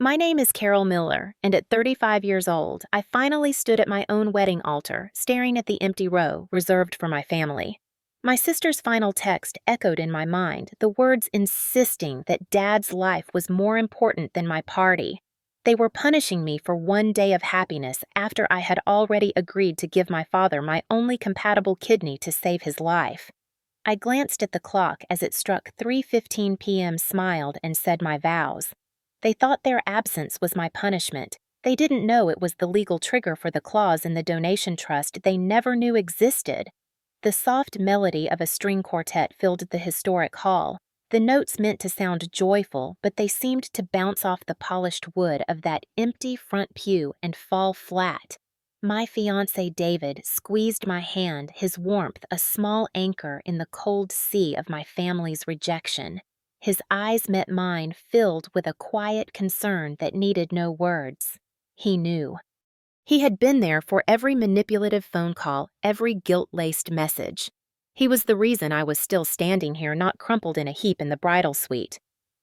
My name is Carol Miller, and at 35 years old, I finally stood at my own wedding altar, staring at the empty row reserved for my family. My sister's final text echoed in my mind, the words insisting that Dad's life was more important than my party. They were punishing me for one day of happiness after I had already agreed to give my father my only compatible kidney to save his life. I glanced at the clock as it struck 3:15 p.m., smiled, and said my vows. They thought their absence was my punishment. They didn't know it was the legal trigger for the clause in the donation trust they never knew existed. The soft melody of a string quartet filled the historic hall. The notes meant to sound joyful, but they seemed to bounce off the polished wood of that empty front pew and fall flat. My fiancé David squeezed my hand, his warmth a small anchor in the cold sea of my family's rejection. His eyes met mine, filled with a quiet concern that needed no words. He knew. He had been there for every manipulative phone call, every guilt-laced message. He was the reason I was still standing here, not crumpled in a heap in the bridal suite.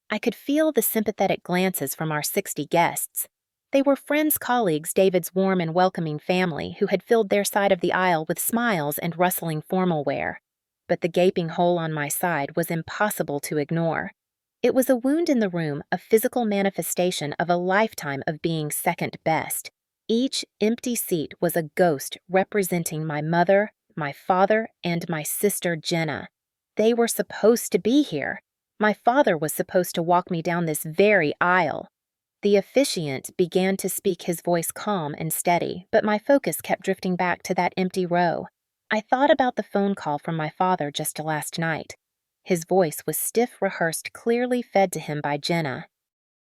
I could feel the sympathetic glances from our 60 guests. They were friends, colleagues, David's warm and welcoming family, who had filled their side of the aisle with smiles and rustling formal wear. But the gaping hole on my side was impossible to ignore. It was a wound in the room, a physical manifestation of a lifetime of being second best. Each empty seat was a ghost representing my mother, my father, and my sister Jenna. They were supposed to be here. My father was supposed to walk me down this very aisle. The officiant began to speak, his voice calm and steady, but my focus kept drifting back to that empty row. I thought about the phone call from my father just last night. His voice was stiff, rehearsed, clearly fed to him by Jenna.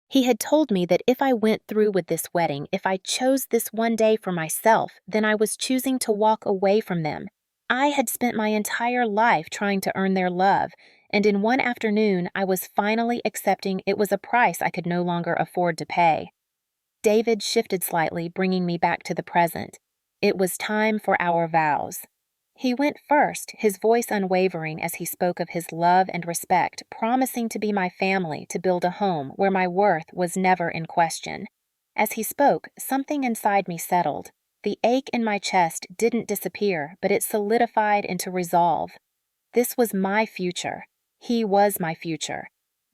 He had told me that if I went through with this wedding, if I chose this one day for myself, then I was choosing to walk away from them. I had spent my entire life trying to earn their love, and in one afternoon I was finally accepting it was a price I could no longer afford to pay. David shifted slightly, bringing me back to the present. It was time for our vows. He went first, his voice unwavering as he spoke of his love and respect, promising to be my family, to build a home where my worth was never in question. As he spoke, something inside me settled. The ache in my chest didn't disappear, but it solidified into resolve. This was my future. He was my future.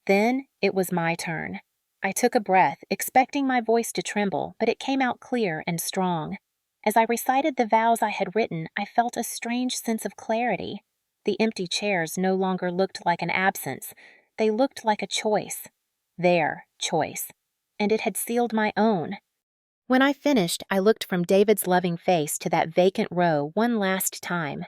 Then it was my turn. I took a breath, expecting my voice to tremble, but it came out clear and strong. As I recited the vows I had written, I felt a strange sense of clarity. The empty chairs no longer looked like an absence. They looked like a choice. Their choice. And it had sealed my own. When I finished, I looked from David's loving face to that vacant row one last time.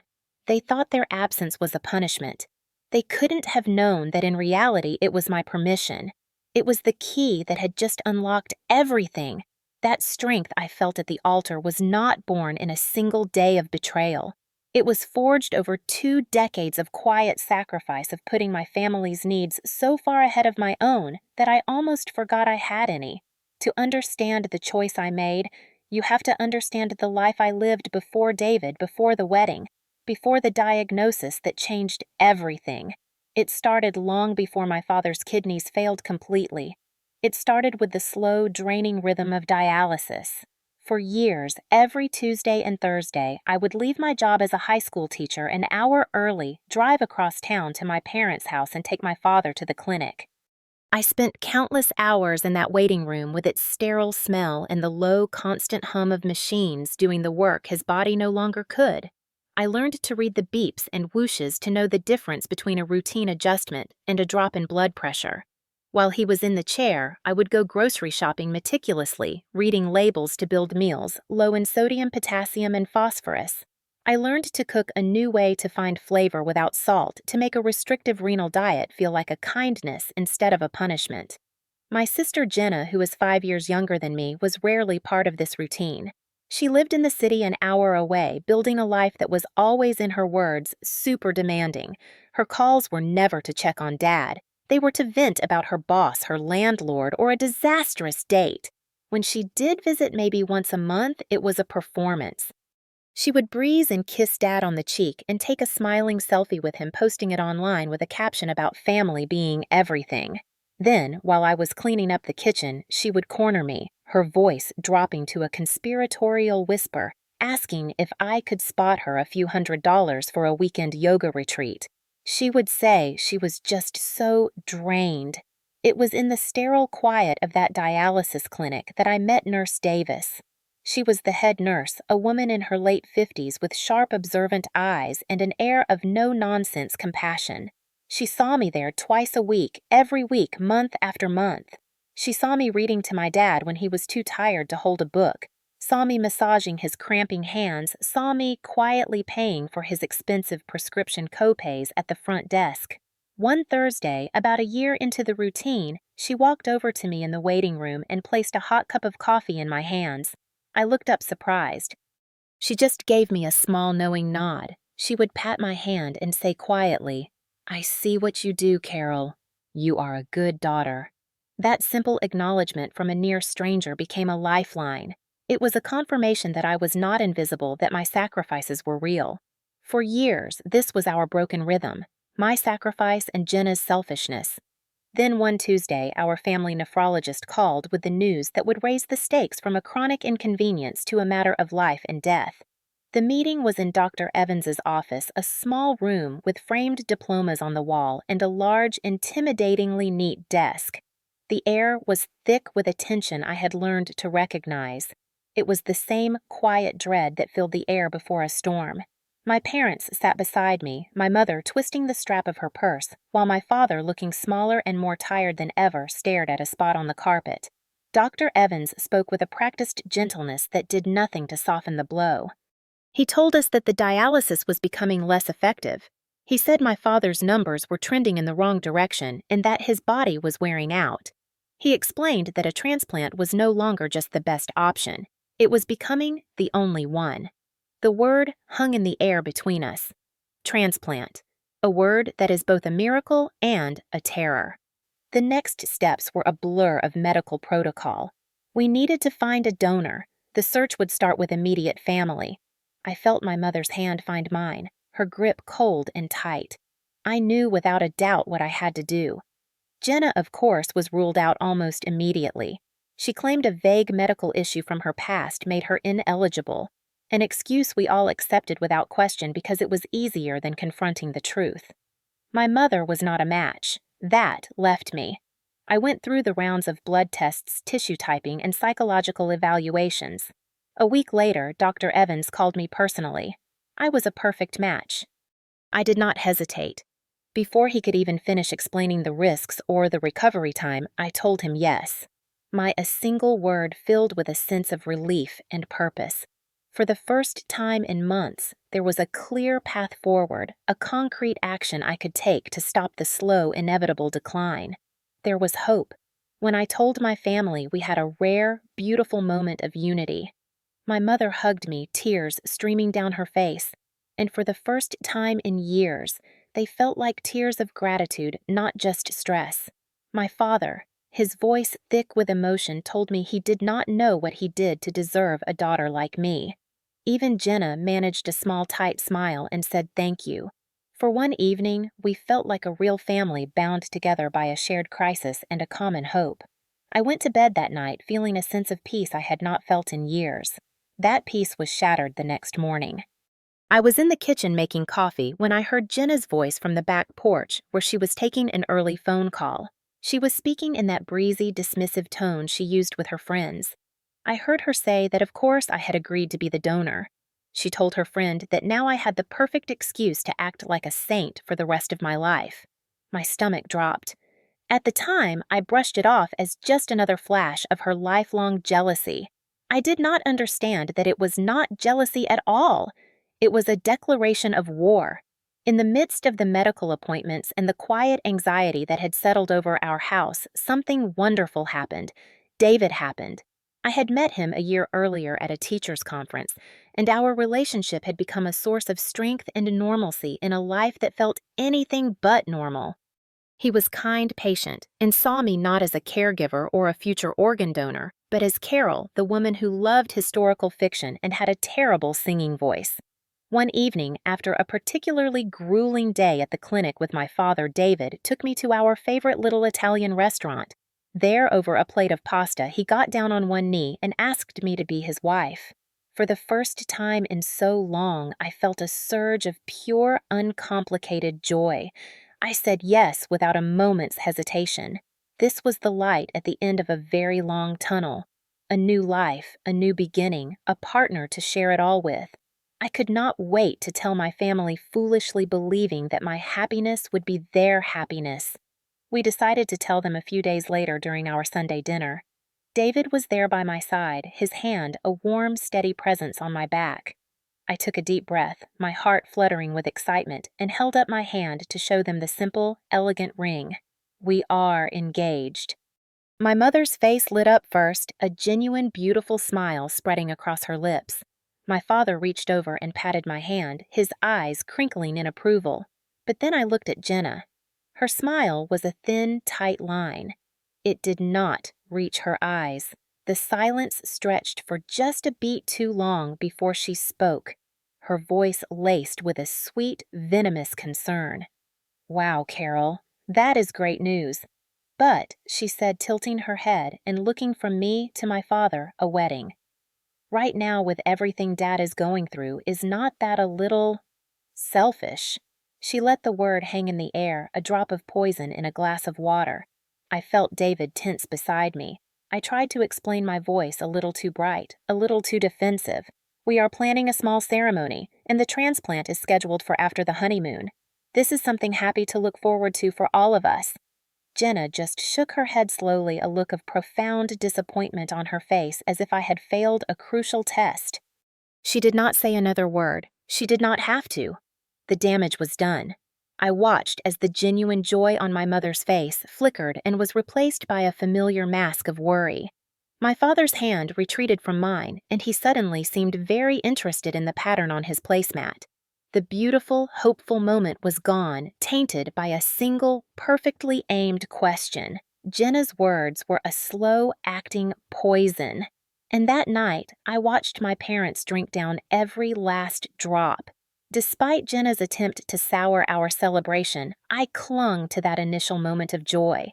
They thought their absence was a punishment. They couldn't have known that in reality it was my permission. It was the key that had just unlocked everything. That strength I felt at the altar was not born in a single day of betrayal. It was forged over 2 decades of quiet sacrifice, of putting my family's needs so far ahead of my own that I almost forgot I had any. To understand the choice I made, you have to understand the life I lived before David, before the wedding, before the diagnosis that changed everything. It started long before my father's kidneys failed completely. It started with the slow, draining rhythm of dialysis. For years, every Tuesday and Thursday, I would leave my job as a high school teacher an hour early, drive across town to my parents' house, and take my father to the clinic. I spent countless hours in that waiting room with its sterile smell and the low, constant hum of machines doing the work his body no longer could. I learned to read the beeps and whooshes to know the difference between a routine adjustment and a drop in blood pressure. While he was in the chair, I would go grocery shopping meticulously, reading labels to build meals, low in sodium, potassium, and phosphorus. I learned to cook a new way to find flavor without salt, to make a restrictive renal diet feel like a kindness instead of a punishment. My sister Jenna, who is 5 years younger than me, was rarely part of this routine. She lived in the city an hour away, building a life that was always, in her words, super demanding. Her calls were never to check on Dad. They were to vent about her boss, her landlord, or a disastrous date. When she did visit maybe once a month, it was a performance. She would breeze and kiss Dad on the cheek and take a smiling selfie with him, posting it online with a caption about family being everything. Then, while I was cleaning up the kitchen, she would corner me, her voice dropping to a conspiratorial whisper, asking if I could spot her a few $100s for a weekend yoga retreat. She would say she was just so drained. It was in the sterile quiet of that dialysis clinic that I met Nurse Davis. She was the head nurse, a woman in her late 50s with sharp, observant eyes and an air of no-nonsense compassion. She saw me there twice a week, every week, month after month. She saw me reading to my dad when he was too tired to hold a book, saw me massaging his cramping hands, saw me quietly paying for his expensive prescription copays at the front desk. One Thursday, about a year into the routine, she walked over to me in the waiting room and placed a hot cup of coffee in my hands. I looked up surprised. She just gave me a small knowing nod. She would pat my hand and say quietly, "I see what you do, Carol. You are a good daughter." That simple acknowledgement from a near stranger became a lifeline. It was a confirmation that I was not invisible, that my sacrifices were real. For years, this was our broken rhythm, my sacrifice and Jenna's selfishness. Then one Tuesday, our family nephrologist called with the news that would raise the stakes from a chronic inconvenience to a matter of life and death. The meeting was in Dr. Evans's office, a small room with framed diplomas on the wall and a large, intimidatingly neat desk. The air was thick with a tension I had learned to recognize. It was the same quiet dread that filled the air before a storm. My parents sat beside me, my mother twisting the strap of her purse, while my father, looking smaller and more tired than ever, stared at a spot on the carpet. Dr. Evans spoke with a practiced gentleness that did nothing to soften the blow. He told us that the dialysis was becoming less effective. He said my father's numbers were trending in the wrong direction and that his body was wearing out. He explained that a transplant was no longer just the best option. It was becoming the only one. The word hung in the air between us. Transplant. A word that is both a miracle and a terror. The next steps were a blur of medical protocol. We needed to find a donor. The search would start with immediate family. I felt my mother's hand find mine, her grip cold and tight. I knew without a doubt what I had to do. Jenna, of course, was ruled out almost immediately. She claimed a vague medical issue from her past made her ineligible, an excuse we all accepted without question because it was easier than confronting the truth. My mother was not a match. That left me. I went through the rounds of blood tests, tissue typing, and psychological evaluations. A week later, Dr. Evans called me personally. I was a perfect match. I did not hesitate. Before he could even finish explaining the risks or the recovery time, I told him yes. A single word filled with a sense of relief and purpose. For the first time in months, there was a clear path forward, a concrete action I could take to stop the slow, inevitable decline. There was hope. When I told my family, we had a rare, beautiful moment of unity. My mother hugged me, tears streaming down her face, and for the first time in years, they felt like tears of gratitude, not just stress. My father, his voice thick with emotion, told me he did not know what he did to deserve a daughter like me. Even Jenna managed a small, tight smile and said thank you. For one evening, we felt like a real family bound together by a shared crisis and a common hope. I went to bed that night feeling a sense of peace I had not felt in years. That peace was shattered the next morning. I was in the kitchen making coffee when I heard Jenna's voice from the back porch where she was taking an early phone call. She was speaking in that breezy, dismissive tone she used with her friends. I heard her say that of course I had agreed to be the donor. She told her friend that now I had the perfect excuse to act like a saint for the rest of my life. My stomach dropped. At the time, I brushed it off as just another flash of her lifelong jealousy. I did not understand that it was not jealousy at all. It was a declaration of war. In the midst of the medical appointments and the quiet anxiety that had settled over our house, something wonderful happened. David happened. I had met him a year earlier at a teachers' conference, and our relationship had become a source of strength and normalcy in a life that felt anything but normal. He was kind, patient, and saw me not as a caregiver or a future organ donor, but as Carol, the woman who loved historical fiction and had a terrible singing voice. One evening, after a particularly grueling day at the clinic with my father, David took me to our favorite little Italian restaurant. There, over a plate of pasta, he got down on one knee and asked me to be his wife. For the first time in so long, I felt a surge of pure, uncomplicated joy. I said yes without a moment's hesitation. This was the light at the end of a very long tunnel. A new life, a new beginning, a partner to share it all with. I could not wait to tell my family, foolishly believing that my happiness would be their happiness. We decided to tell them a few days later during our Sunday dinner. David was there by my side, his hand a warm, steady presence on my back. I took a deep breath, my heart fluttering with excitement, and held up my hand to show them the simple, elegant ring. We are engaged. My mother's face lit up first, a genuine, beautiful smile spreading across her lips. My father reached over and patted my hand, his eyes crinkling in approval. But then I looked at Jenna. Her smile was a thin, tight line. It did not reach her eyes. The silence stretched for just a beat too long before she spoke, her voice laced with a sweet, venomous concern. "Wow, Carol, that is great news. But," she said, tilting her head and looking from me to my father, "a wedding. Right now, with everything Dad is going through, is not that a little selfish?" She let the word hang in the air, a drop of poison in a glass of water. I felt David tense beside me. I tried to explain, my voice a little too bright, a little too defensive. "We are planning a small ceremony, and the transplant is scheduled for after the honeymoon. This is something happy to look forward to for all of us." Jenna just shook her head slowly, a look of profound disappointment on her face, as if I had failed a crucial test. She did not say another word. She did not have to. The damage was done. I watched as the genuine joy on my mother's face flickered and was replaced by a familiar mask of worry. My father's hand retreated from mine, and he suddenly seemed very interested in the pattern on his placemat. The beautiful, hopeful moment was gone, tainted by a single, perfectly aimed question. Jenna's words were a slow-acting poison. And that night, I watched my parents drink down every last drop. Despite Jenna's attempt to sour our celebration, I clung to that initial moment of joy.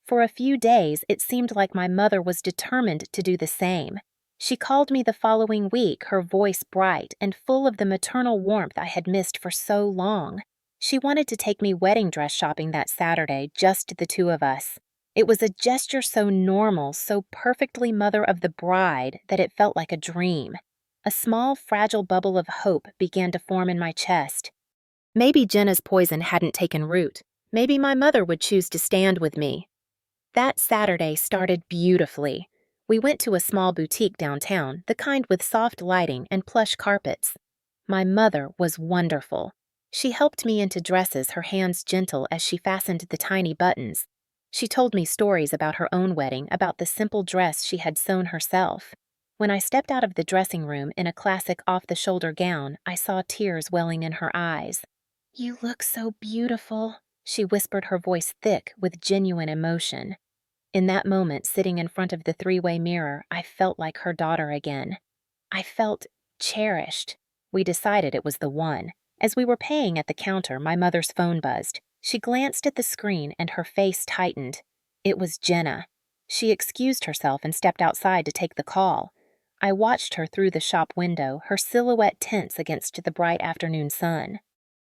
For a few days, it seemed like my mother was determined to do the same. She called me the following week, her voice bright and full of the maternal warmth I had missed for so long. She wanted to take me wedding dress shopping that Saturday, just the two of us. It was a gesture so normal, so perfectly mother of the bride, that it felt like a dream. A small, fragile bubble of hope began to form in my chest. Maybe Jenna's poison hadn't taken root. Maybe my mother would choose to stand with me. That Saturday started beautifully. We went to a small boutique downtown, the kind with soft lighting and plush carpets. My mother was wonderful. She helped me into dresses, her hands gentle as she fastened the tiny buttons. She told me stories about her own wedding, about the simple dress she had sewn herself. When I stepped out of the dressing room in a classic off-the-shoulder gown, I saw tears welling in her eyes. "You look so beautiful," she whispered, her voice thick with genuine emotion. In that moment, sitting in front of the three-way mirror, I felt like her daughter again. I felt cherished. We decided it was the one. As we were paying at the counter, my mother's phone buzzed. She glanced at the screen and her face tightened. It was Jenna. She excused herself and stepped outside to take the call. I watched her through the shop window, her silhouette tense against the bright afternoon sun.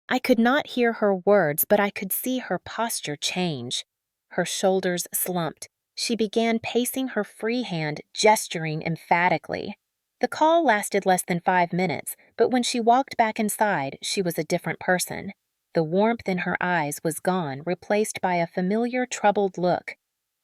I could not hear her words, but I could see her posture change. Her shoulders slumped. She began pacing her free hand, gesturing emphatically. The call lasted less than 5 minutes, but when she walked back inside, she was a different person. The warmth in her eyes was gone, replaced by a familiar, troubled look.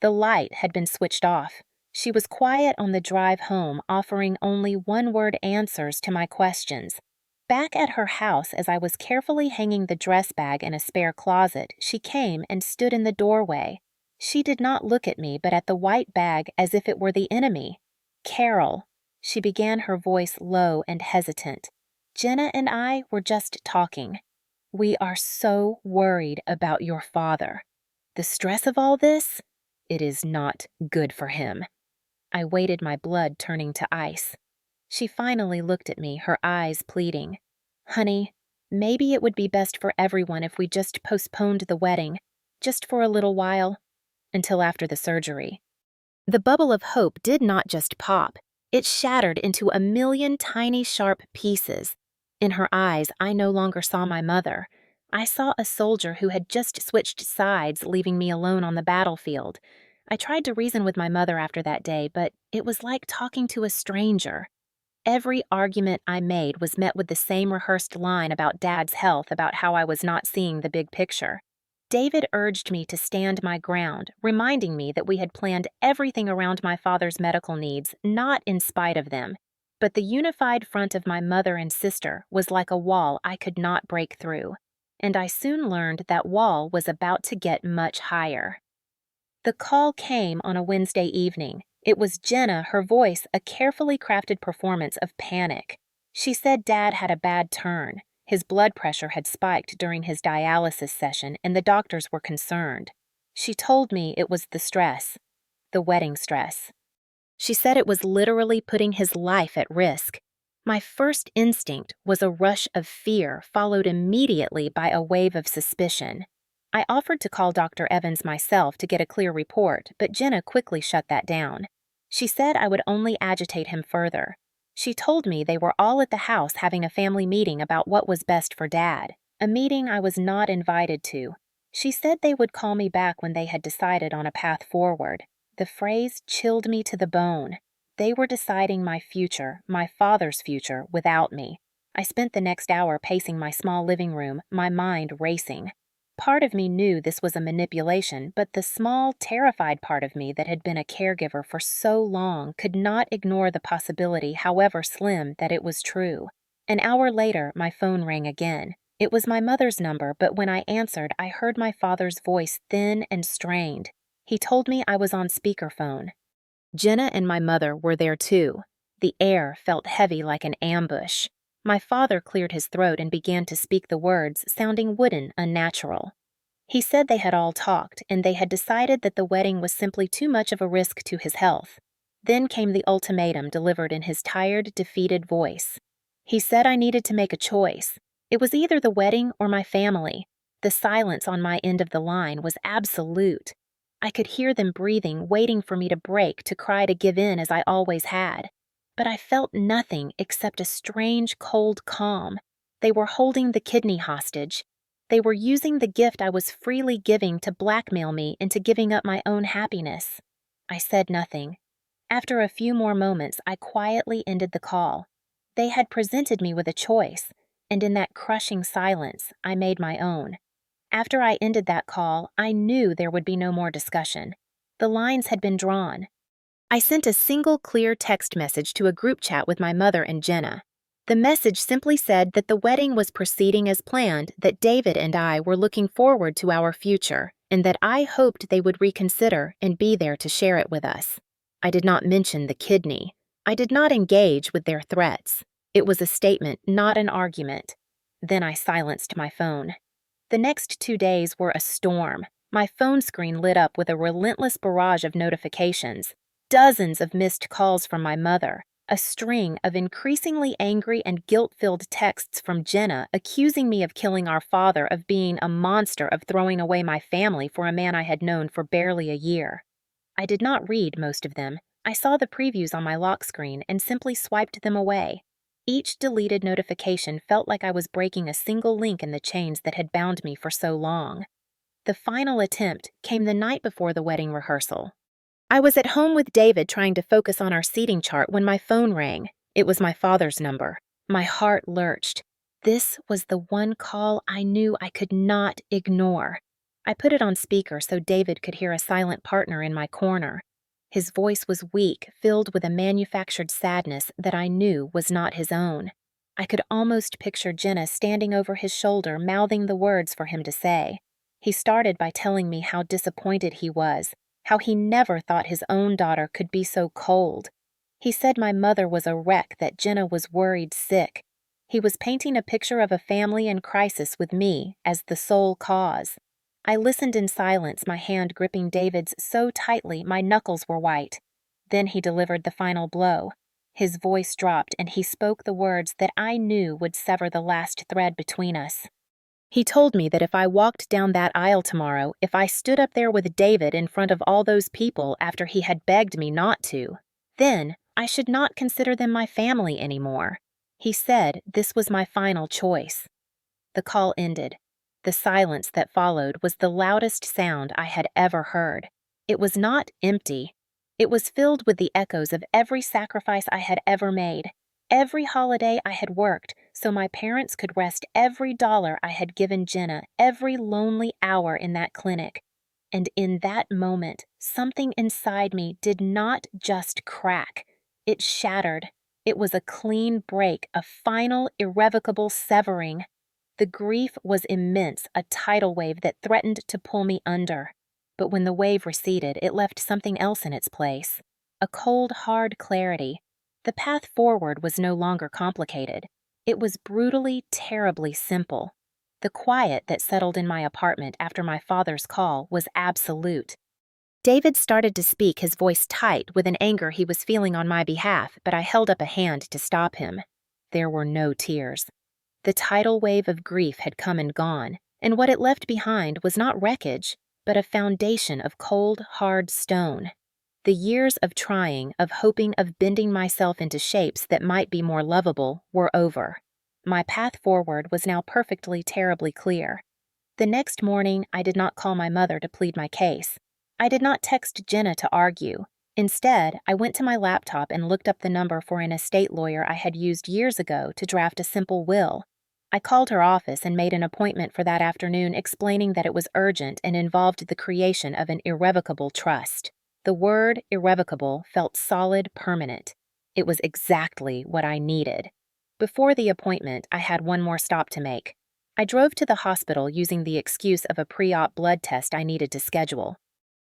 The light had been switched off. She was quiet on the drive home, offering only one-word answers to my questions. Back at her house, as I was carefully hanging the dress bag in a spare closet, she came and stood in the doorway. She did not look at me, but at the white bag as if it were the enemy. "Carol," she began, her voice low and hesitant. "Jenna and I were just talking. We are so worried about your father. The stress of all this? It is not good for him." I waited, my blood turning to ice. She finally looked at me, her eyes pleading. "Honey, maybe it would be best for everyone if we just postponed the wedding, just for a little while, until after the surgery." The bubble of hope did not just pop, it shattered into a million tiny sharp pieces. In her eyes, I no longer saw my mother. I saw a soldier who had just switched sides, leaving me alone on the battlefield. I tried to reason with my mother after that day, but it was like talking to a stranger. Every argument I made was met with the same rehearsed line about Dad's health, about how I was not seeing the big picture. David urged me to stand my ground, reminding me that we had planned everything around my father's medical needs, not in spite of them. But the unified front of my mother and sister was like a wall I could not break through. And I soon learned that wall was about to get much higher. The call came on a Wednesday evening. It was Jenna, her voice a carefully crafted performance of panic. She said Dad had a bad turn. His blood pressure had spiked during his dialysis session, and the doctors were concerned. She told me it was the stress, the wedding stress. She said it was literally putting his life at risk. My first instinct was a rush of fear, followed immediately by a wave of suspicion. I offered to call Dr. Evans myself to get a clear report, but Jenna quickly shut that down. She said I would only agitate him further. She told me they were all at the house having a family meeting about what was best for Dad, a meeting I was not invited to. She said they would call me back when they had decided on a path forward. The phrase chilled me to the bone. They were deciding my future, my father's future, without me. I spent the next hour pacing my small living room, my mind racing. Part of me knew this was a manipulation, but the small, terrified part of me that had been a caregiver for so long could not ignore the possibility, however slim, that it was true. An hour later, my phone rang again. It was my mother's number, but when I answered, I heard my father's voice thin and strained. He told me I was on speakerphone. Jenna and my mother were there too. The air felt heavy like an ambush. My father cleared his throat and began to speak the words, sounding wooden, unnatural. He said they had all talked, and they had decided that the wedding was simply too much of a risk to his health. Then came the ultimatum delivered in his tired, defeated voice. He said I needed to make a choice. It was either the wedding or my family. The silence on my end of the line was absolute. I could hear them breathing, waiting for me to break, to cry to give in as I always had. But I felt nothing except a strange, cold calm. They were holding the kidney hostage. They were using the gift I was freely giving to blackmail me into giving up my own happiness. I said nothing. After a few more moments, I quietly ended the call. They had presented me with a choice, and in that crushing silence, I made my own. After I ended that call, I knew there would be no more discussion. The lines had been drawn. I sent a single clear text message to a group chat with my mother and Jenna. The message simply said that the wedding was proceeding as planned, that David and I were looking forward to our future, and that I hoped they would reconsider and be there to share it with us. I did not mention the kidney. I did not engage with their threats. It was a statement, not an argument. Then I silenced my phone. The next 2 days were a storm. My phone screen lit up with a relentless barrage of notifications. Dozens of missed calls from my mother, a string of increasingly angry and guilt-filled texts from Jenna accusing me of killing our father, of being a monster, of throwing away my family for a man I had known for barely a year. I did not read most of them. I saw the previews on my lock screen and simply swiped them away. Each deleted notification felt like I was breaking a single link in the chains that had bound me for so long. The final attempt came the night before the wedding rehearsal. I was at home with David trying to focus on our seating chart when my phone rang. It was my father's number. My heart lurched. This was the one call I knew I could not ignore. I put it on speaker so David could hear a silent partner in my corner. His voice was weak, filled with a manufactured sadness that I knew was not his own. I could almost picture Jenna standing over his shoulder, mouthing the words for him to say. He started by telling me how disappointed he was, how he never thought his own daughter could be so cold. He said my mother was a wreck, that Jenna was worried sick. He was painting a picture of a family in crisis with me as the sole cause. I listened in silence, my hand gripping David's so tightly my knuckles were white. Then he delivered the final blow. His voice dropped and he spoke the words that I knew would sever the last thread between us. He told me that if I walked down that aisle tomorrow, if I stood up there with David in front of all those people after he had begged me not to, then I should not consider them my family anymore. He said this was my final choice. The call ended. The silence that followed was the loudest sound I had ever heard. It was not empty. It was filled with the echoes of every sacrifice I had ever made, every holiday I had worked so my parents could rest every dollar I had given Jenna, every lonely hour in that clinic. And in that moment, something inside me did not just crack. It shattered. It was a clean break, a final, irrevocable severing. The grief was immense, a tidal wave that threatened to pull me under. But when the wave receded, it left something else in its place. A cold, hard clarity. The path forward was no longer complicated. It was brutally, terribly simple. The quiet that settled in my apartment after my father's call was absolute. David started to speak, his voice tight with an anger he was feeling on my behalf, but I held up a hand to stop him. There were no tears. The tidal wave of grief had come and gone, and what it left behind was not wreckage, but a foundation of cold, hard stone. The years of trying, of hoping, of bending myself into shapes that might be more lovable were over. My path forward was now perfectly, terribly clear. The next morning, I did not call my mother to plead my case. I did not text Jenna to argue. Instead, I went to my laptop and looked up the number for an estate lawyer I had used years ago to draft a simple will. I called her office and made an appointment for that afternoon, explaining that it was urgent and involved the creation of an irrevocable trust. The word irrevocable felt solid, permanent. It was exactly what I needed. Before the appointment, I had one more stop to make. I drove to the hospital using the excuse of a pre-op blood test I needed to schedule.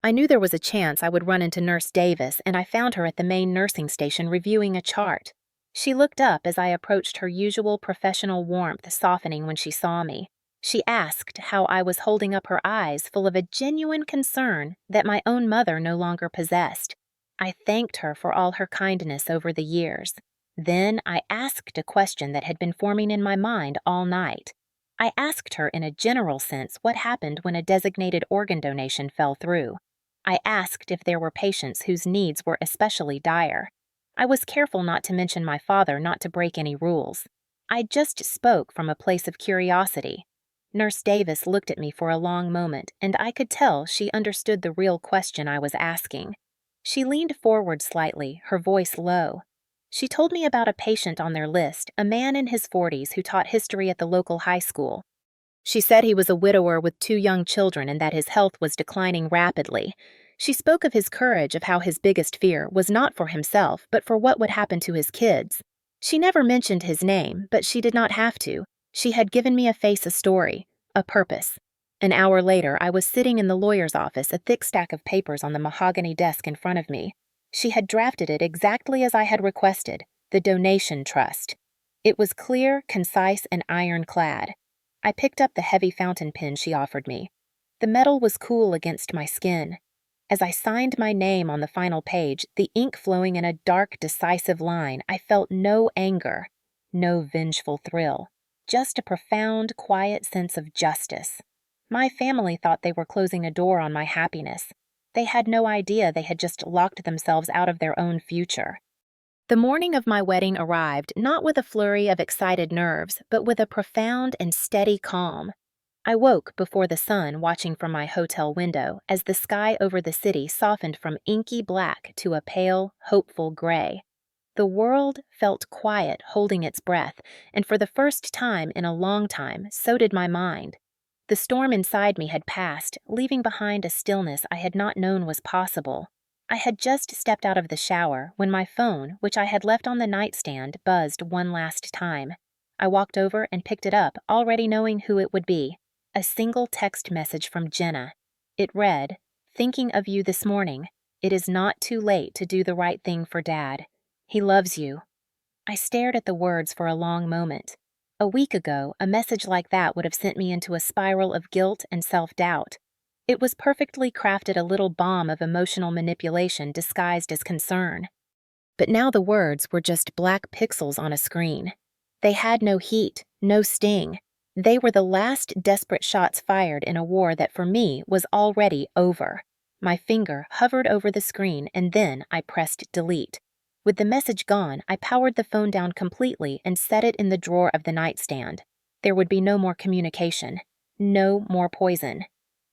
I knew there was a chance I would run into Nurse Davis, and I found her at the main nursing station reviewing a chart. She looked up as I approached, her usual professional warmth softening when she saw me. She asked how I was holding up, her eyes full of a genuine concern that my own mother no longer possessed. I thanked her for all her kindness over the years. Then I asked a question that had been forming in my mind all night. I asked her in a general sense what happened when a designated organ donation fell through. I asked if there were patients whose needs were especially dire. I was careful not to mention my father, not to break any rules. I just spoke from a place of curiosity. Nurse Davis looked at me for a long moment, and I could tell she understood the real question I was asking. She leaned forward slightly, her voice low. She told me about a patient on their list, a man in his 40s who taught history at the local high school. She said he was a widower with 2 young children and that his health was declining rapidly. She spoke of his courage, of how his biggest fear was not for himself, but for what would happen to his kids. She never mentioned his name, but she did not have to. She had given me a face, a story, a purpose. An hour later, I was sitting in the lawyer's office, a thick stack of papers on the mahogany desk in front of me. She had drafted it exactly as I had requested, the donation trust. It was clear, concise, and ironclad. I picked up the heavy fountain pen she offered me. The metal was cool against my skin. As I signed my name on the final page, the ink flowing in a dark, decisive line, I felt no anger, no vengeful thrill, just a profound, quiet sense of justice. My family thought they were closing a door on my happiness. They had no idea they had just locked themselves out of their own future. The morning of my wedding arrived not with a flurry of excited nerves, but with a profound and steady calm. I woke before the sun, watching from my hotel window as the sky over the city softened from inky black to a pale, hopeful gray. The world felt quiet, holding its breath, and for the first time in a long time, so did my mind. The storm inside me had passed, leaving behind a stillness I had not known was possible. I had just stepped out of the shower when my phone, which I had left on the nightstand, buzzed one last time. I walked over and picked it up, already knowing who it would be. A single text message from Jenna. It read, "Thinking of you this morning. It is not too late to do the right thing for Dad. He loves you." I stared at the words for a long moment. A week ago, a message like that would have sent me into a spiral of guilt and self-doubt. It was perfectly crafted, a little bomb of emotional manipulation disguised as concern. but now the words were just black pixels on a screen. They had no heat, no sting. They were the last desperate shots fired in a war that for me was already over. My finger hovered over the screen and then I pressed delete. With the message gone, I powered the phone down completely and set it in the drawer of the nightstand. There would be no more communication, no more poison.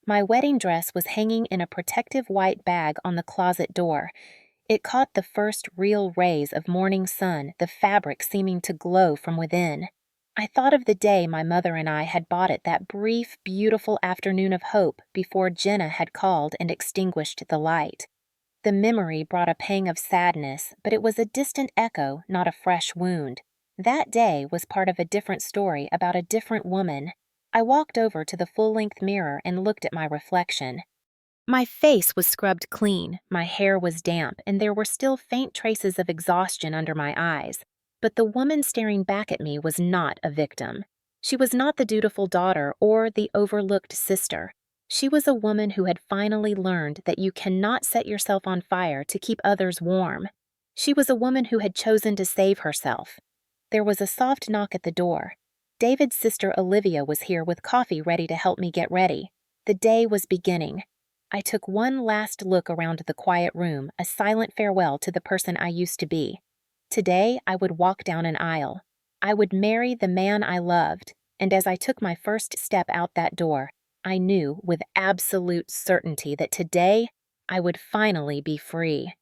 My wedding dress was hanging in a protective white bag on the closet door. It caught the first real rays of morning sun, the fabric seeming to glow from within. I thought of the day my mother and I had bought it that brief, beautiful afternoon of hope before Jenna had called and extinguished the light. The memory brought a pang of sadness, but it was a distant echo, not a fresh wound. That day was part of a different story about a different woman. I walked over to the full-length mirror and looked at my reflection. My face was scrubbed clean, my hair was damp, and there were still faint traces of exhaustion under my eyes. But the woman staring back at me was not a victim. She was not the dutiful daughter or the overlooked sister. She was a woman who had finally learned that you cannot set yourself on fire to keep others warm. She was a woman who had chosen to save herself. There was a soft knock at the door. David's sister Olivia was here with coffee ready to help me get ready. The day was beginning. I took one last look around the quiet room, a silent farewell to the person I used to be. Today, I would walk down an aisle. I would marry the man I loved, and as I took my first step out that door, I knew with absolute certainty that today, I would finally be free.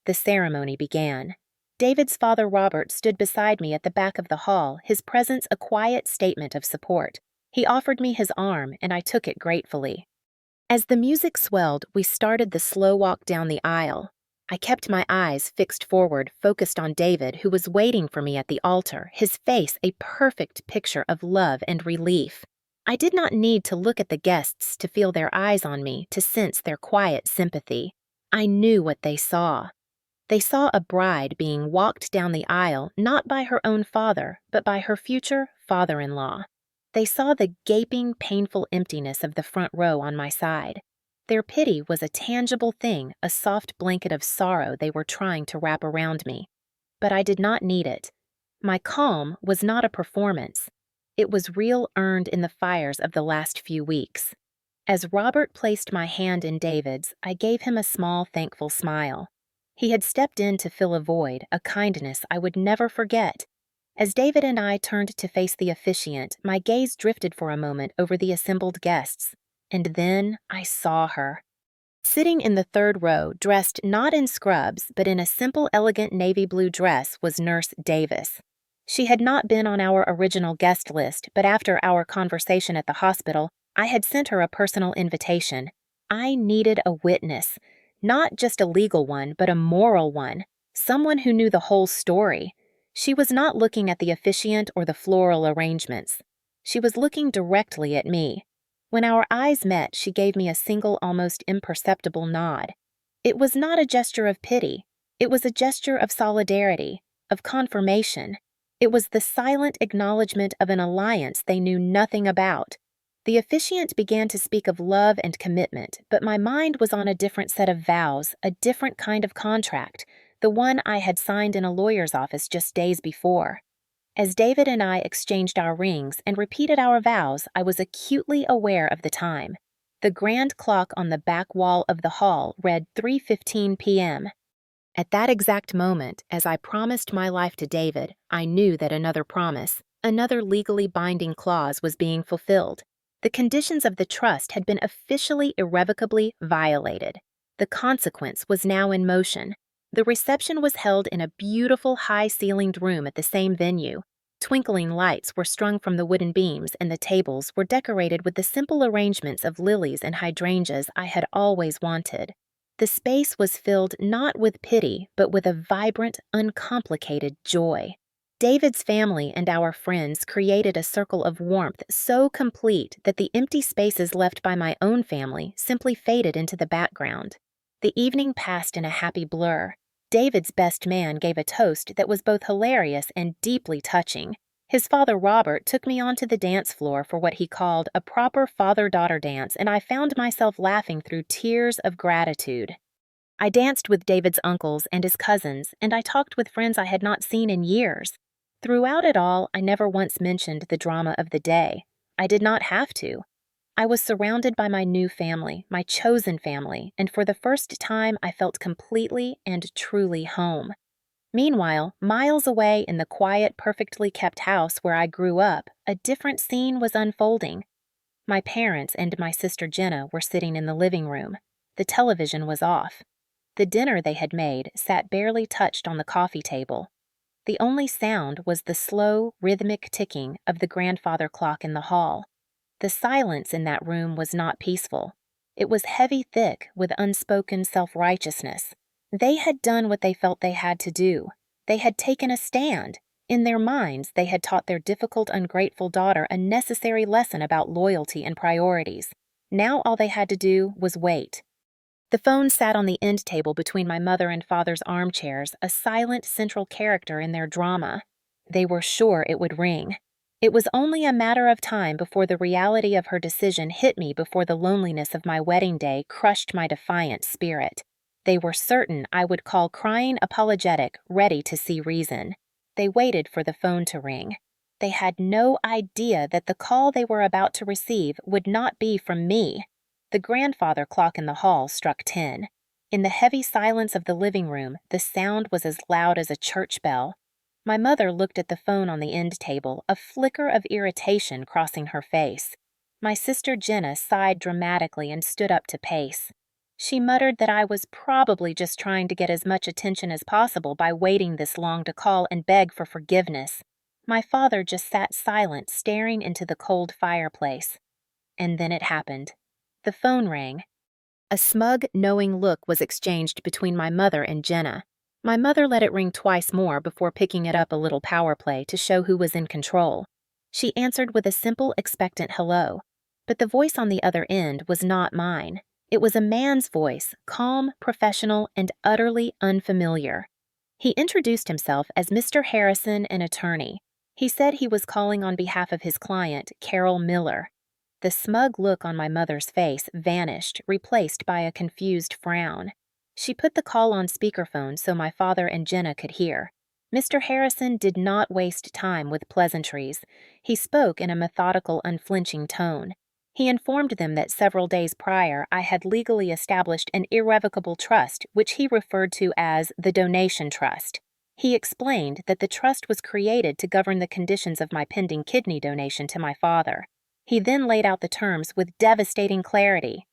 The ceremony began. David's father Robert stood beside me at the back of the hall, his presence a quiet statement of support. He offered me his arm, and I took it gratefully. As the music swelled, we started the slow walk down the aisle. I kept my eyes fixed forward, focused on David, who was waiting for me at the altar, his face a perfect picture of love and relief. I did not need to look at the guests to feel their eyes on me, to sense their quiet sympathy. I knew what they saw. They saw a bride being walked down the aisle not by her own father, but by her future father-in-law. They saw the gaping, painful emptiness of the front row on my side. Their pity was a tangible thing, a soft blanket of sorrow they were trying to wrap around me. But I did not need it. My calm was not a performance. It was real, earned in the fires of the last few weeks. As Robert placed my hand in David's, I gave him a small, thankful smile. He had stepped in to fill a void, a kindness I would never forget. As David and I turned to face the officiant, my gaze drifted for a moment over the assembled guests. And then I saw her. Sitting in the third row, dressed not in scrubs, but in a simple, elegant navy blue dress, was Nurse Davis. She had not been on our original guest list, but after our conversation at the hospital, I had sent her a personal invitation. I needed a witness. Not just a legal one, but a moral one. Someone who knew the whole story. She was not looking at the officiant or the floral arrangements. She was looking directly at me. When our eyes met, she gave me a single, almost imperceptible nod. It was not a gesture of pity. It was a gesture of solidarity, of confirmation. It was the silent acknowledgement of an alliance they knew nothing about. The officiant began to speak of love and commitment, but my mind was on a different set of vows, a different kind of contract, the one I had signed in a lawyer's office just days before. As David and I exchanged our rings and repeated our vows, I was acutely aware of the time. The grand clock on the back wall of the hall read 3:15 p.m. At that exact moment, as I promised my life to David, I knew that another promise, another legally binding clause was being fulfilled. The conditions of the trust had been officially irrevocably violated. The consequence was now in motion. The reception was held in a beautiful high-ceilinged room at the same venue. Twinkling lights were strung from the wooden beams, and the tables were decorated with the simple arrangements of lilies and hydrangeas I had always wanted. The space was filled not with pity, but with a vibrant, uncomplicated joy. David's family and our friends created a circle of warmth so complete that the empty spaces left by my own family simply faded into the background. The evening passed in a happy blur. David's best man gave a toast that was both hilarious and deeply touching. His father Robert took me onto the dance floor for what he called a proper father-daughter dance, and I found myself laughing through tears of gratitude. I danced with David's uncles and his cousins, and I talked with friends I had not seen in years. Throughout it all, I never once mentioned the drama of the day. I did not have to. I was surrounded by my new family, my chosen family, and for the first time I felt completely and truly home. Meanwhile, miles away in the quiet, perfectly kept house where I grew up, a different scene was unfolding. My parents and my sister Jenna were sitting in the living room. The television was off. The dinner they had made sat barely touched on the coffee table. The only sound was the slow, rhythmic ticking of the grandfather clock in the hall. The silence in that room was not peaceful. It was heavy thick with unspoken self-righteousness. They had done what they felt they had to do. They had taken a stand. In their minds, they had taught their difficult, ungrateful daughter a necessary lesson about loyalty and priorities. Now all they had to do was wait. The phone sat on the end table between my mother and father's armchairs, a silent central character in their drama. They were sure it would ring. It was only a matter of time before the reality of her decision hit me before the loneliness of my wedding day crushed my defiant spirit. They were certain I would call crying apologetic, ready to see reason. They waited for the phone to ring. They had no idea that the call they were about to receive would not be from me. The grandfather clock in the hall struck 10. In the heavy silence of the living room, the sound was as loud as a church bell. My mother looked at the phone on the end table, a flicker of irritation crossing her face. My sister Jenna sighed dramatically and stood up to pace. She muttered that I was probably just trying to get as much attention as possible by waiting this long to call and beg for forgiveness. My father just sat silent, staring into the cold fireplace. And then it happened. The phone rang. A smug, knowing look was exchanged between my mother and Jenna. My mother let it ring twice more before picking it up a little power play to show who was in control. She answered with a simple, expectant hello. But the voice on the other end was not mine. It was a man's voice, calm, professional, and utterly unfamiliar. He introduced himself as Mr. Harrison, an attorney. He said he was calling on behalf of his client, Carol Miller. The smug look on my mother's face vanished, replaced by a confused frown. She put the call on speakerphone so my father and Jenna could hear. Mr. Harrison did not waste time with pleasantries. He spoke in a methodical, unflinching tone. He informed them that several days prior I had legally established an irrevocable trust, which he referred to as the donation trust. He explained that the trust was created to govern the conditions of my pending kidney donation to my father. He then laid out the terms with devastating clarity.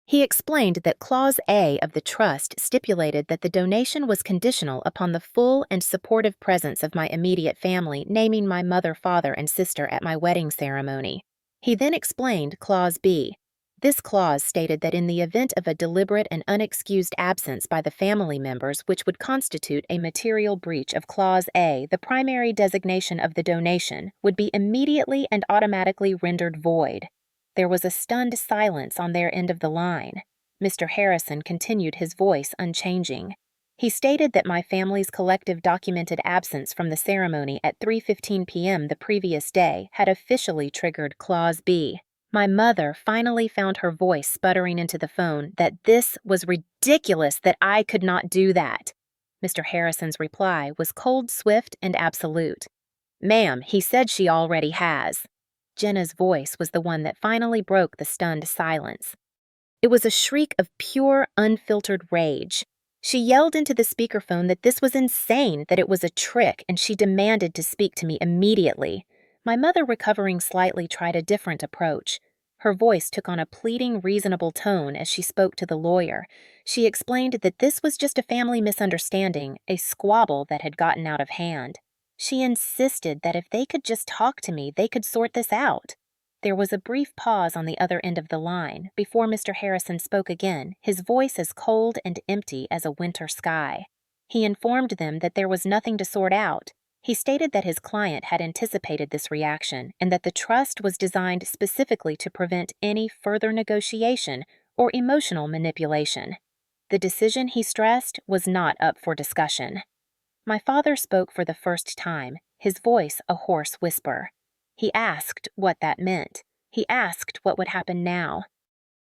He explained that Clause A of the trust stipulated that the donation was conditional upon the full and supportive presence of my immediate family, naming my mother, father, and sister at my wedding ceremony. He then explained Clause B. This clause stated that in the event of a deliberate and unexcused absence by the family members which would constitute a material breach of Clause A, the primary designation of the donation would be immediately and automatically rendered void. There was a stunned silence on their end of the line. Mr. Harrison continued, his voice unchanging. He stated that my family's collective documented absence from the ceremony at 3:15 p.m. the previous day had officially triggered Clause B. My mother finally found her voice sputtering into the phone that this was ridiculous, that I could not do that. Mr. Harrison's reply was cold, swift, and absolute. "Ma'am, he said she already has." Jenna's voice was the one that finally broke the stunned silence. It was a shriek of pure, unfiltered rage. She yelled into the speakerphone that this was insane, that it was a trick, and she demanded to speak to me immediately. My mother, recovering slightly, tried a different approach. Her voice took on a pleading, reasonable tone as she spoke to the lawyer. She explained that this was just a family misunderstanding, a squabble that had gotten out of hand. She insisted that if they could just talk to me, they could sort this out. There was a brief pause on the other end of the line before Mr. Harrison spoke again, his voice as cold and empty as a winter sky. He informed them that there was nothing to sort out. He stated that his client had anticipated this reaction and that the trust was designed specifically to prevent any further negotiation or emotional manipulation. The decision, he stressed, was not up for discussion. My father spoke for the first time, his voice a hoarse whisper. He asked what that meant. He asked what would happen now.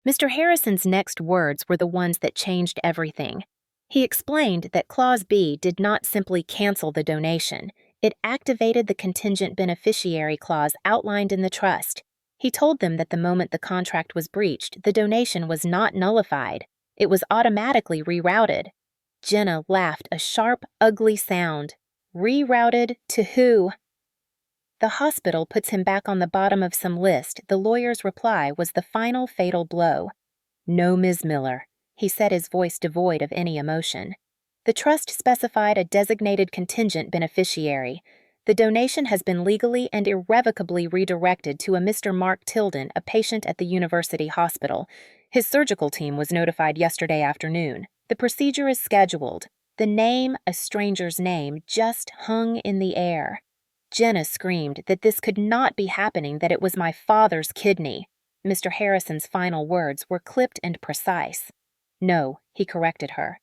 Mr. Harrison's next words were the ones that changed everything. He explained that Clause B did not simply cancel the donation, it activated the contingent beneficiary clause outlined in the trust. He told them that the moment the contract was breached, the donation was not nullified. It was automatically rerouted. Jenna laughed a sharp, ugly sound. Rerouted to who? The hospital puts him back on the bottom of some list. The lawyer's reply was the final fatal blow. No, Ms. Miller, he said, his voice devoid of any emotion. The trust specified a designated contingent beneficiary. The donation has been legally and irrevocably redirected to a Mr. Mark Tilden, a patient at the university hospital. His surgical team was notified yesterday afternoon. The procedure is scheduled. The name, a stranger's name, just hung in the air. Jenna screamed that this could not be happening, that it was my father's kidney. Mr. Harrison's final words were clipped and precise. No, he corrected her.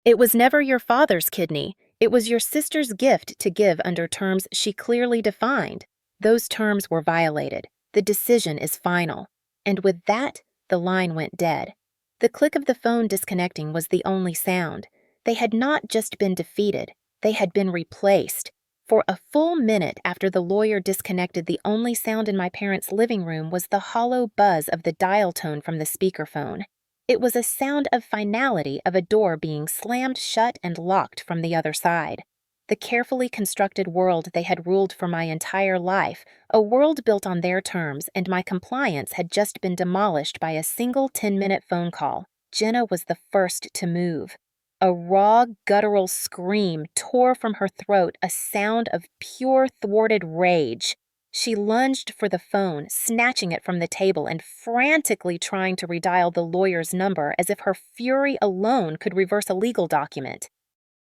It was never your father's kidney. It was your sister's gift to give under terms she clearly defined. Those terms were violated. The decision is final. And with that, the line went dead. The click of the phone disconnecting was the only sound. They had not just been defeated, they had been replaced. For a full minute after the lawyer disconnected, the only sound in my parents' living room was the hollow buzz of the dial tone from the speakerphone. It was a sound of finality, of a door being slammed shut and locked from the other side. The carefully constructed world they had ruled for my entire life, a world built on their terms, and my compliance had just been demolished by a single 10-minute phone call. Jenna was the first to move. A raw, guttural scream tore from her throat, a sound of pure, thwarted rage. She lunged for the phone, snatching it from the table and frantically trying to redial the lawyer's number as if her fury alone could reverse a legal document.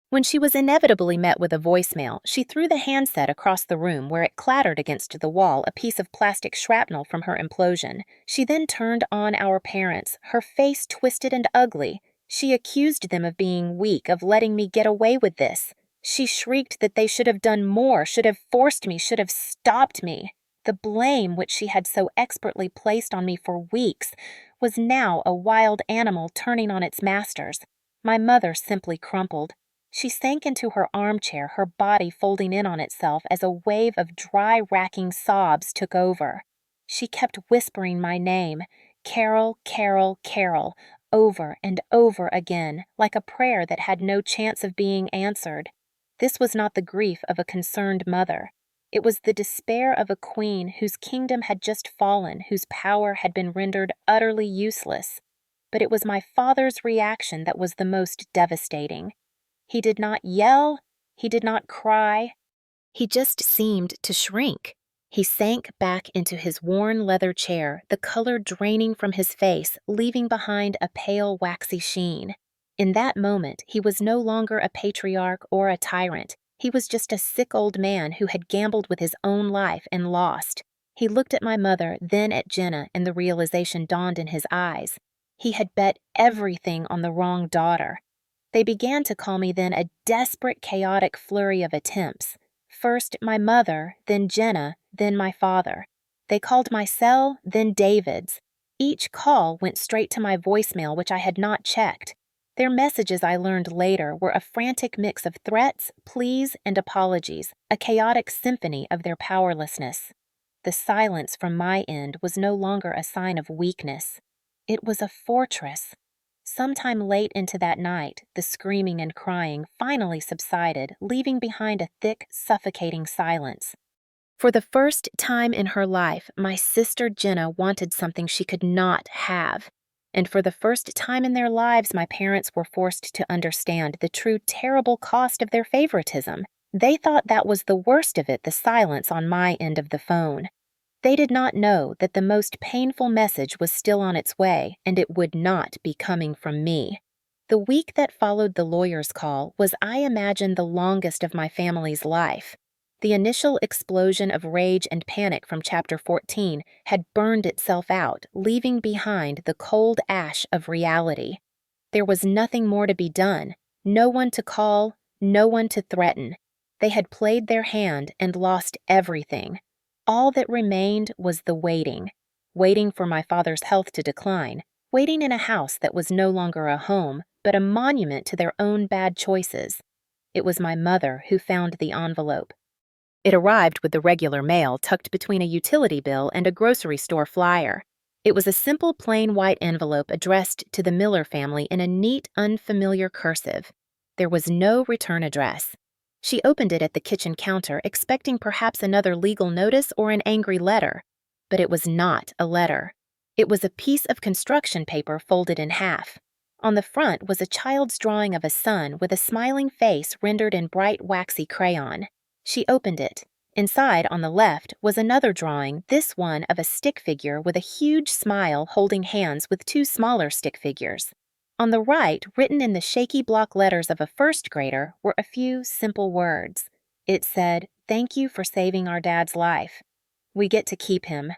When she was inevitably met with a voicemail, she threw the handset across the room where it clattered against the wall, a piece of plastic shrapnel from her implosion. She then turned on our parents, her face twisted and ugly. She accused them of being weak, of letting me get away with this. She shrieked that they should have done more, should have forced me, should have stopped me. The blame which she had so expertly placed on me for weeks was now a wild animal turning on its masters. My mother simply crumpled. She sank into her armchair, her body folding in on itself as a wave of dry, racking sobs took over. She kept whispering my name, Carol, Carol, Carol, over and over again, like a prayer that had no chance of being answered. This was not the grief of a concerned mother. It was the despair of a queen whose kingdom had just fallen, whose power had been rendered utterly useless. But it was my father's reaction that was the most devastating. He did not yell, he did not cry. He just seemed to shrink. He sank back into his worn leather chair, the color draining from his face, leaving behind a pale, waxy sheen. In that moment, he was no longer a patriarch or a tyrant. He was just a sick old man who had gambled with his own life and lost. He looked at my mother, then at Jenna, and the realization dawned in his eyes. He had bet everything on the wrong daughter. They began to call me then a desperate, chaotic flurry of attempts. First my mother, then Jenna, then my father. They called my cell, then David's. Each call went straight to my voicemail, which I had not checked. Their messages, I learned later, were a frantic mix of threats, pleas, and apologies, a chaotic symphony of their powerlessness. The silence from my end was no longer a sign of weakness. It was a fortress. Sometime late into that night, the screaming and crying finally subsided, leaving behind a thick, suffocating silence. For the first time in her life, my sister Jenna wanted something she could not have. And for the first time in their lives, my parents were forced to understand the true terrible cost of their favoritism. They thought that was the worst of it, the silence on my end of the phone. They did not know that the most painful message was still on its way, and it would not be coming from me. The week that followed the lawyer's call was, I imagine, the longest of my family's life. The initial explosion of rage and panic from Chapter 14 had burned itself out, leaving behind the cold ash of reality. There was nothing more to be done, no one to call, no one to threaten. They had played their hand and lost everything. All that remained was the waiting for my father's health to decline, waiting in a house that was no longer a home, but a monument to their own bad choices. It was my mother who found the envelope. It arrived with the regular mail tucked between a utility bill and a grocery store flyer. It was a simple, plain white envelope addressed to the Miller family in a neat, unfamiliar cursive. There was no return address. She opened it at the kitchen counter, expecting perhaps another legal notice or an angry letter. But it was not a letter. It was a piece of construction paper folded in half. On the front was a child's drawing of a sun with a smiling face rendered in bright, waxy crayon. She opened it. Inside, on the left, was another drawing, this one of a stick figure with a huge smile holding hands with two smaller stick figures. On the right, written in the shaky block letters of a first grader, were a few simple words. It said, "Thank you for saving our dad's life. We get to keep him."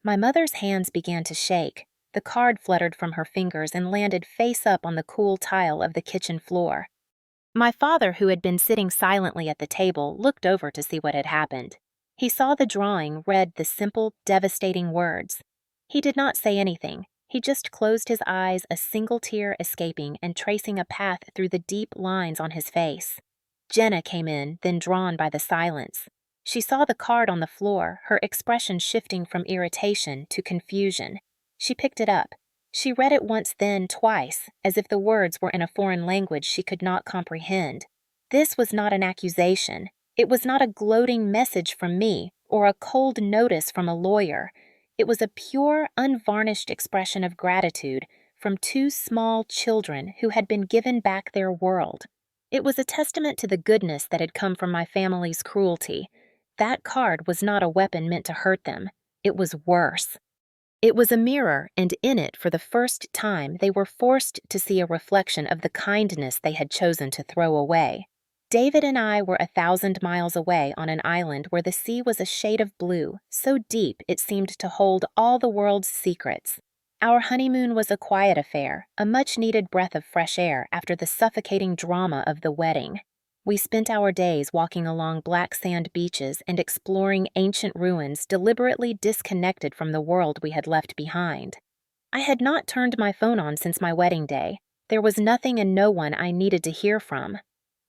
My mother's hands began to shake. The card fluttered from her fingers and landed face up on the cool tile of the kitchen floor. My father, who had been sitting silently at the table, looked over to see what had happened. He saw the drawing, read the simple, devastating words. He did not say anything. He just closed his eyes, a single tear escaping and tracing a path through the deep lines on his face. Jenna came in, then drawn by the silence. She saw the card on the floor, her expression shifting from irritation to confusion. She picked it up. She read it once, then twice, as if the words were in a foreign language she could not comprehend. This was not an accusation. It was not a gloating message from me, or a cold notice from a lawyer. It was a pure, unvarnished expression of gratitude from two small children who had been given back their world. It was a testament to the goodness that had come from my family's cruelty. That card was not a weapon meant to hurt them. It was worse. It was a mirror, and in it, for the first time, they were forced to see a reflection of the kindness they had chosen to throw away. David and I were 1,000 miles away on an island where the sea was a shade of blue, so deep it seemed to hold all the world's secrets. Our honeymoon was a quiet affair, a much-needed breath of fresh air after the suffocating drama of the wedding. We spent our days walking along black sand beaches and exploring ancient ruins deliberately disconnected from the world we had left behind. I had not turned my phone on since my wedding day. There was nothing and no one I needed to hear from.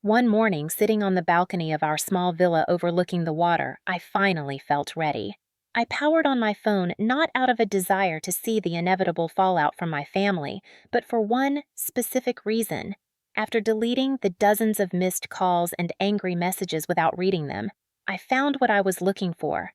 One morning, sitting on the balcony of our small villa overlooking the water, I finally felt ready. I powered on my phone not out of a desire to see the inevitable fallout from my family, but for one specific reason. After deleting the dozens of missed calls and angry messages without reading them, I found what I was looking for.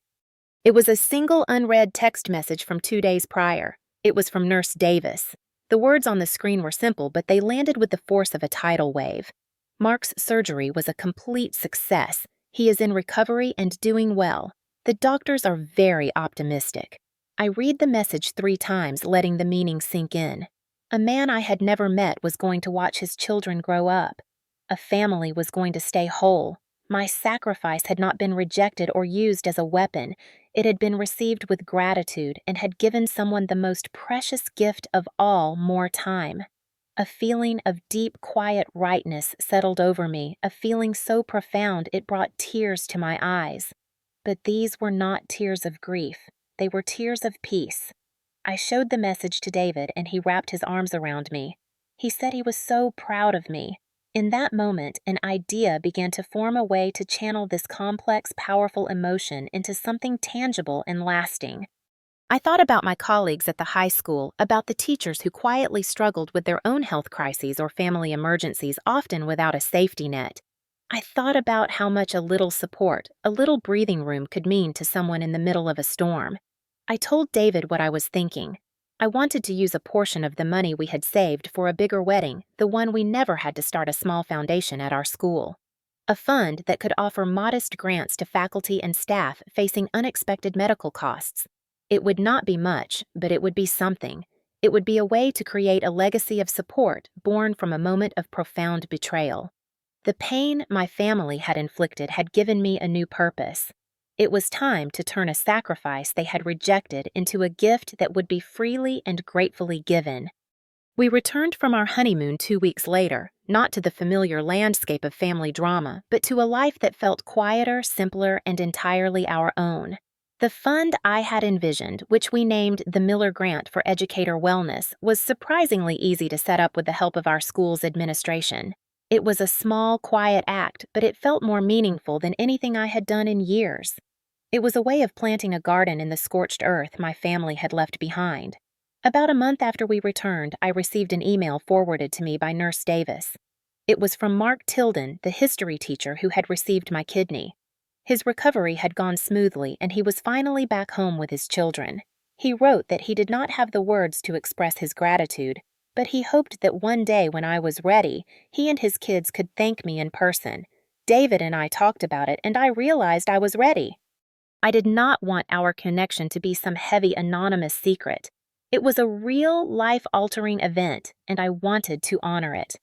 It was a single unread text message from 2 days prior. It was from Nurse Davis. The words on the screen were simple, but they landed with the force of a tidal wave. Mark's surgery was a complete success. He is in recovery and doing well. The doctors are very optimistic. I read the message 3 times, letting the meaning sink in. A man I had never met was going to watch his children grow up. A family was going to stay whole. My sacrifice had not been rejected or used as a weapon. It had been received with gratitude and had given someone the most precious gift of all, more time. A feeling of deep, quiet rightness settled over me, a feeling so profound it brought tears to my eyes. But these were not tears of grief. They were tears of peace. I showed the message to David, and he wrapped his arms around me. He said he was so proud of me. In that moment, an idea began to form a way to channel this complex, powerful emotion into something tangible and lasting. I thought about my colleagues at the high school, about the teachers who quietly struggled with their own health crises or family emergencies, often without a safety net. I thought about how much a little support, a little breathing room could mean to someone in the middle of a storm. I told David what I was thinking. I wanted to use a portion of the money we had saved for a bigger wedding, the one we never had to start a small foundation at our school. A fund that could offer modest grants to faculty and staff facing unexpected medical costs. It would not be much, but it would be something. It would be a way to create a legacy of support born from a moment of profound betrayal. The pain my family had inflicted had given me a new purpose. It was time to turn a sacrifice they had rejected into a gift that would be freely and gratefully given. We returned from our honeymoon 2 weeks later, not to the familiar landscape of family drama, but to a life that felt quieter, simpler, and entirely our own. The fund I had envisioned, which we named the Miller Grant for Educator Wellness, was surprisingly easy to set up with the help of our school's administration. It was a small, quiet act, but it felt more meaningful than anything I had done in years. It was a way of planting a garden in the scorched earth my family had left behind. About a month after we returned, I received an email forwarded to me by Nurse Davis. It was from Mark Tilden, the history teacher who had received my kidney. His recovery had gone smoothly, and he was finally back home with his children. He wrote that he did not have the words to express his gratitude, but he hoped that one day when I was ready, he and his kids could thank me in person. David and I talked about it, and I realized I was ready. I did not want our connection to be some heavy anonymous secret. It was a real, life-altering event, and I wanted to honor it.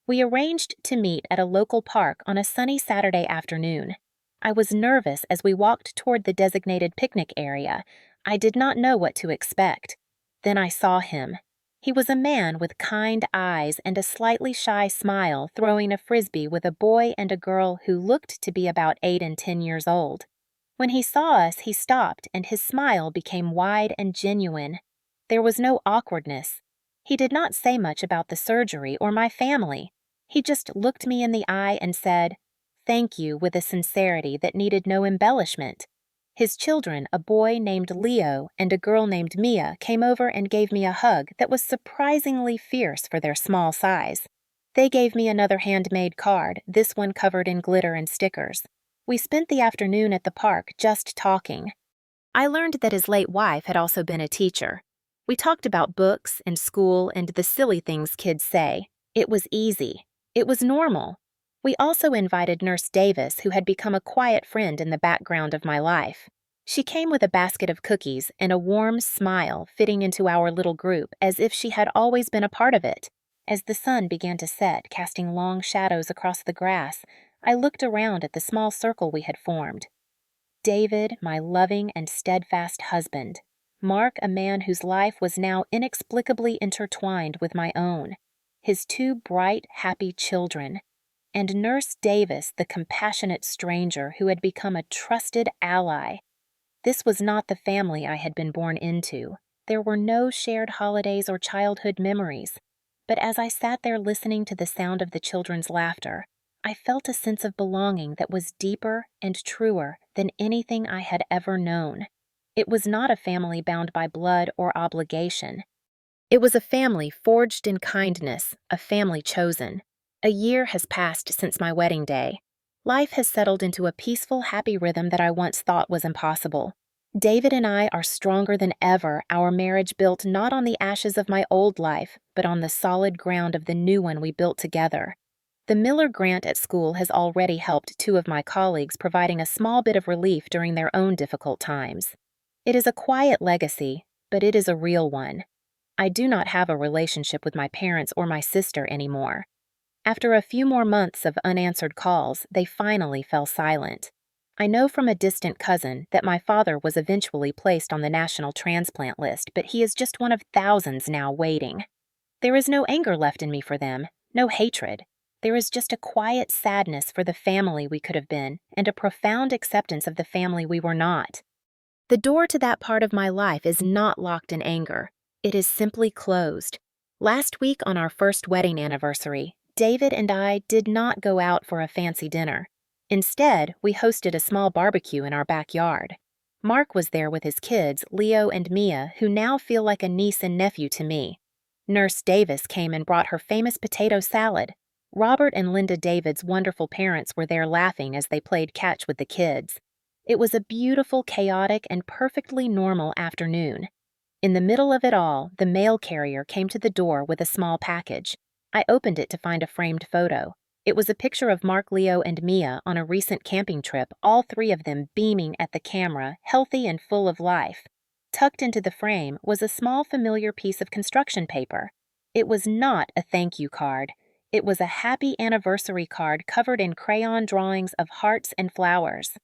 We arranged to meet at a local park on a sunny Saturday afternoon. I was nervous as we walked toward the designated picnic area. I did not know what to expect. Then I saw him. He was a man with kind eyes and a slightly shy smile, throwing a frisbee with a boy and a girl who looked to be about 8 and 10 years old. When he saw us, he stopped, and his smile became wide and genuine. There was no awkwardness. He did not say much about the surgery or my family. He just looked me in the eye and said, "Thank you," with a sincerity that needed no embellishment. His children, a boy named Leo and a girl named Mia, came over and gave me a hug that was surprisingly fierce for their small size. They gave me another handmade card, this one covered in glitter and stickers. We spent the afternoon at the park just talking. I learned that his late wife had also been a teacher. We talked about books and school and the silly things kids say. It was easy. It was normal. We also invited Nurse Davis, who had become a quiet friend in the background of my life. She came with a basket of cookies and a warm smile fitting into our little group as if she had always been a part of it. As the sun began to set, casting long shadows across the grass, I looked around at the small circle we had formed. David, my loving and steadfast husband. Mark, a man whose life was now inexplicably intertwined with my own. His 2 bright, happy children. And Nurse Davis, the compassionate stranger who had become a trusted ally. This was not the family I had been born into. There were no shared holidays or childhood memories. But as I sat there listening to the sound of the children's laughter, I felt a sense of belonging that was deeper and truer than anything I had ever known. It was not a family bound by blood or obligation. It was a family forged in kindness, a family chosen. A year has passed since my wedding day. Life has settled into a peaceful, happy rhythm that I once thought was impossible. David and I are stronger than ever, our marriage built not on the ashes of my old life, but on the solid ground of the new one we built together. The Miller Grant at school has already helped 2 of my colleagues, providing a small bit of relief during their own difficult times. It is a quiet legacy, but it is a real one. I do not have a relationship with my parents or my sister anymore. After a few more months of unanswered calls, they finally fell silent. I know from a distant cousin that my father was eventually placed on the national transplant list, but he is just one of thousands now waiting. There is no anger left in me for them, no hatred. There is just a quiet sadness for the family we could have been, and a profound acceptance of the family we were not. The door to that part of my life is not locked in anger. It is simply closed. Last week on our first wedding anniversary, David and I did not go out for a fancy dinner. Instead, we hosted a small barbecue in our backyard. Mark was there with his kids, Leo and Mia, who now feel like a niece and nephew to me. Nurse Davis came and brought her famous potato salad. Robert and Linda David's wonderful parents were there laughing as they played catch with the kids. It was a beautiful, chaotic, and perfectly normal afternoon. In the middle of it all, the mail carrier came to the door with a small package. I opened it to find a framed photo. It was a picture of Mark, Leo, and Mia on a recent camping trip, all 3 of them beaming at the camera, healthy and full of life. Tucked into the frame was a small familiar piece of construction paper. It was not a thank you card. It was a happy anniversary card covered in crayon drawings of hearts and flowers.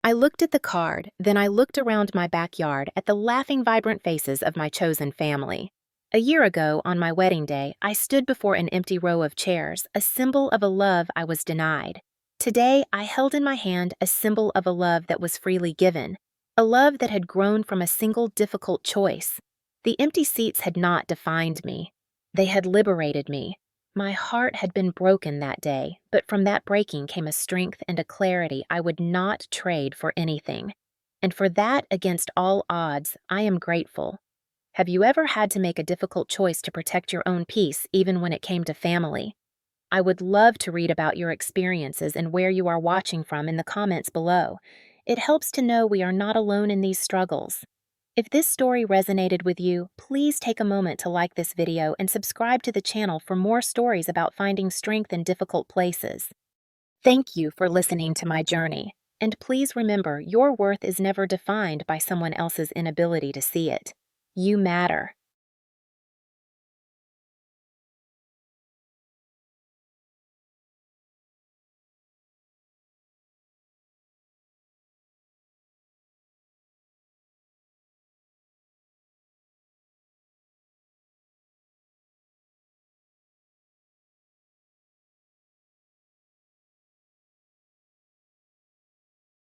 I looked at the card, then I looked around my backyard at the laughing, vibrant faces of my chosen family. A year ago, on my wedding day, I stood before an empty row of chairs, a symbol of a love I was denied. Today, I held in my hand a symbol of a love that was freely given. a love that had grown from a single difficult choice. The empty seats had not defined me. They had liberated me. My heart had been broken that day, but from that breaking came a strength and a clarity I would not trade for anything. And for that, against all odds, I am grateful. Have you ever had to make a difficult choice to protect your own peace, even when it came to family? I would love to read about your experiences and where you are watching from in the comments below. It helps to know we are not alone in these struggles. If this story resonated with you, please take a moment to like this video and subscribe to the channel for more stories about finding strength in difficult places. Thank you for listening to my journey, and please remember your worth is never defined by someone else's inability to see it. You matter.